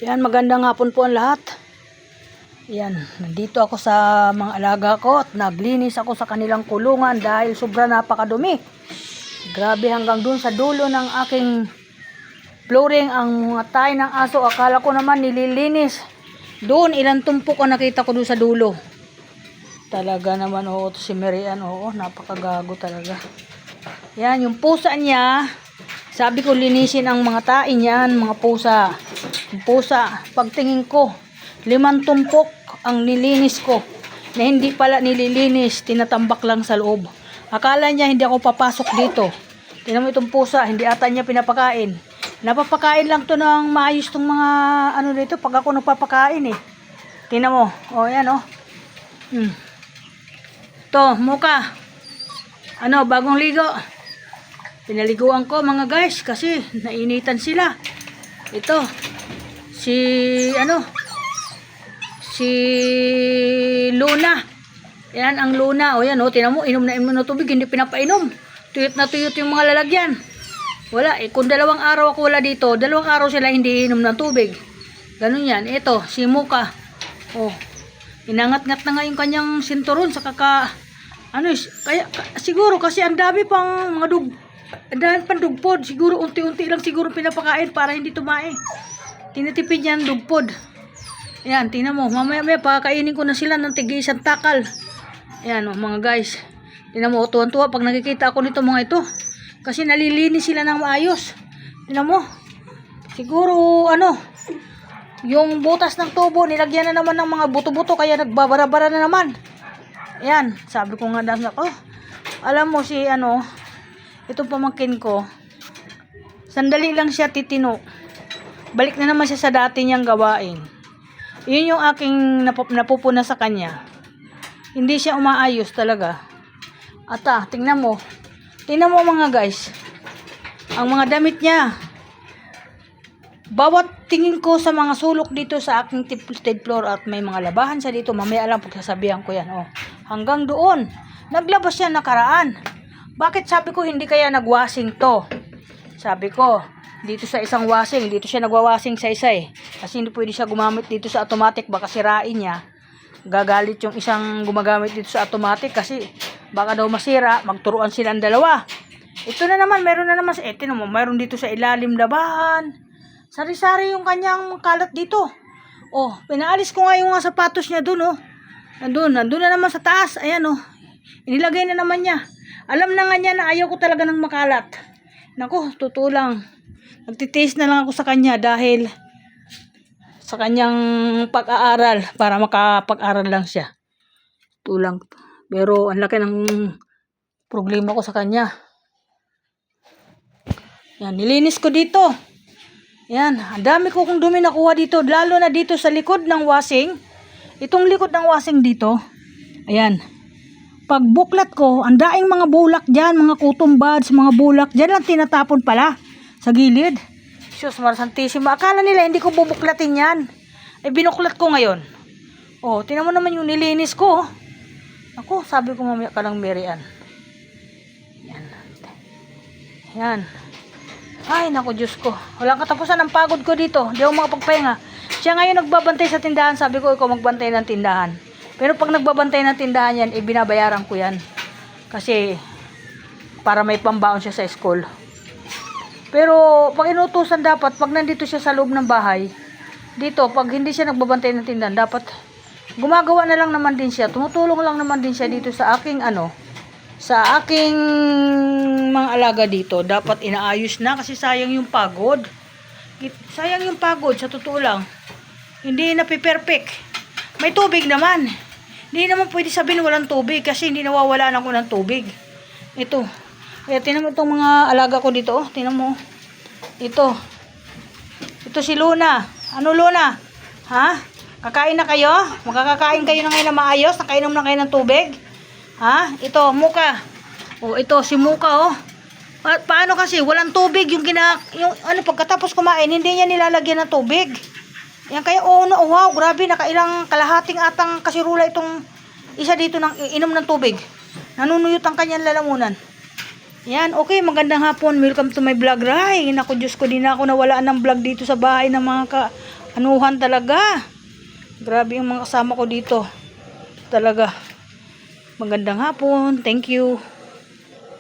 Yan, magandang hapon po ang lahat. Yan, nandito ako sa mga alaga ko at naglinis ako sa kanilang kulungan dahil sobra napakadumi. Grabe, hanggang dun sa dulo ng aking flooring ang mga tayo ng aso. Akala ko naman nililinis. Doon, ilang tumpok ang nakita ko doon sa dulo. Talaga naman, oo, si Marian, oo, napakagago talaga. Yan, yung pusa niya, sabi ko linisin ang mga tae niyan, mga pusa. Yung pusa, pagtingin ko, 5 tumpok ang nilinis ko. Na hindi pala nililinis, tinatambak lang sa loob. Akala niya hindi ako papasok dito. Tingnan mo itong pusa, hindi ata niya pinapakain. Napapakain lang to ng maayos tong mga ano dito pag ako nagpapakain eh. Tingnan mo, oh yan oh. To, muka. Ano, bagong ligo. Pinaliguan ko mga guys kasi nainitan sila. Ito, si Luna. Yan ang Luna. O yan o, tinan mo, inom na tubig, hindi pinapainom. Tuyot na tuyot yung mga lalagyan. Wala, kung 2 araw ako wala dito, 2 araw sila hindi inom ng tubig. Ganun yan. Ito, si Muka. Oh, inangat-ngat na nga yung kanyang sinturon sa siguro kasi ang dami pang mga dahil pandugpod, siguro unti-unti lang siguro pinapakain para hindi tumae. Tinitipid niya ang dugpod. Ayan, tingnan mo, mamaya pakakainin ko na sila ng tig-1 takal. Ayan, mga guys. Tingnan mo, tuwan-tuwa pag nakikita ako nito mga ito. Kasi nalilinis sila ng maayos. Tingnan mo. Siguro, yung butas ng tubo, nilagyan na naman ng mga buto-buto, kaya nagbabara-bara na naman. Ayan, sabi ko nga dahil ako, alam mo si itong pamangkin ko, sandali lang siya titino. Balik na naman siya sa dati niyang gawain. Yun yung aking napupuna sa kanya. Hindi siya umaayos talaga. At tingnan mo mga guys, ang mga damit niya. Bawat tingin ko sa mga sulok dito sa aking third floor at may mga labahan siya dito, mamaya lang pagsasabihan ko yan. Oh, hanggang doon, naglabas siya nakaraan. Bakit sabi ko hindi kaya nagwashing to? Sabi ko, dito sa isang washing, dito siya nagwawashing sa isa eh. Kasi hindi pwede siya gumamit dito sa automatic, baka sirain niya. Gagalit yung isang gumagamit dito sa automatic kasi baka daw masira, magturuan silang dalawa. Ito na naman, meron na naman, mayroon dito sa ilalim labahan. Sari-sari yung kanyang kalat dito. Oh, pinaalis ko nga yung mga sapatos niya dun oh. Nandun na naman sa taas. Ayan oh. Inilagay na naman niya. Alam na nga niya na ayaw ko talaga ng makalat. Naku, totoo lang. Nagtitiis na lang ako sa kanya dahil sa kanyang pag-aaral, para makapag-aral lang siya. Tulang. Pero ang laki ng problema ko sa kanya. Yan, nilinis ko dito. Yan, ang dami ko kung dumi nakuha dito, lalo na dito sa likod ng washing. Itong likod ng washing dito. Ayan. Pag buklat ko, ang daing mga bulak dyan, mga cotton buds, mga bulak dyan lang tinatapon pala sa gilid. Diyos Marsantissima, akala nila hindi ko bubuklatin yan. Eh, binuklat ko ngayon. Oh, tingnan mo naman yung nilinis ko. Ako, sabi ko mamaya ka lang, Marian. Yan. Yan. Ay, naku, Diyos ko. Walang katapusan ang pagod ko dito. Hindi ako makapagpahinga. Siya ngayon nagbabantay sa tindahan. Sabi ko, ikaw magbantay ng tindahan. Pero pag nagbabantay ng tindahan yan, binabayaran ko yan. Kasi, para may pambaon siya sa school. Pero, pag inutusan dapat, pag nandito siya sa loob ng bahay, dito, pag hindi siya nagbabantay ng tindahan, dapat, gumagawa na lang naman din siya. Tumutulong lang naman din siya dito sa aking, sa aking mga alaga dito. Dapat inaayos na kasi sayang yung pagod. Sayang yung pagod, sa totoo lang. Hindi na perfect. May tubig naman. Hindi naman pwede sabihin walang tubig kasi hindi nawawalan ako ng tubig. Ito. Kaya tinan mo itong mga alaga ko dito. Oh. Tinan mo. Ito. Ito si Luna. Ano Luna? Ha? Kakain na kayo? Magkakakain kayo na ngayon na maayos? Nakainom na kayo ng tubig? Ha? Ito, Muka. Oh, ito si Muka oh. Paano kasi walang tubig yung pagkatapos kumain, hindi niya nilalagyan ng tubig. Yan kaya wow, grabe, nakailang kalahating atang kasirula itong isa dito ng inom ng tubig. Nanunuyot ang kanyang lalamunan. Yan, okay, magandang hapon. Welcome to my vlog. Ray, naku Diyos ko, di na ako nawala ng vlog dito sa bahay ng mga Anuhan talaga. Grabe yung mga kasama ko dito. Talaga. Magandang hapon. Thank you.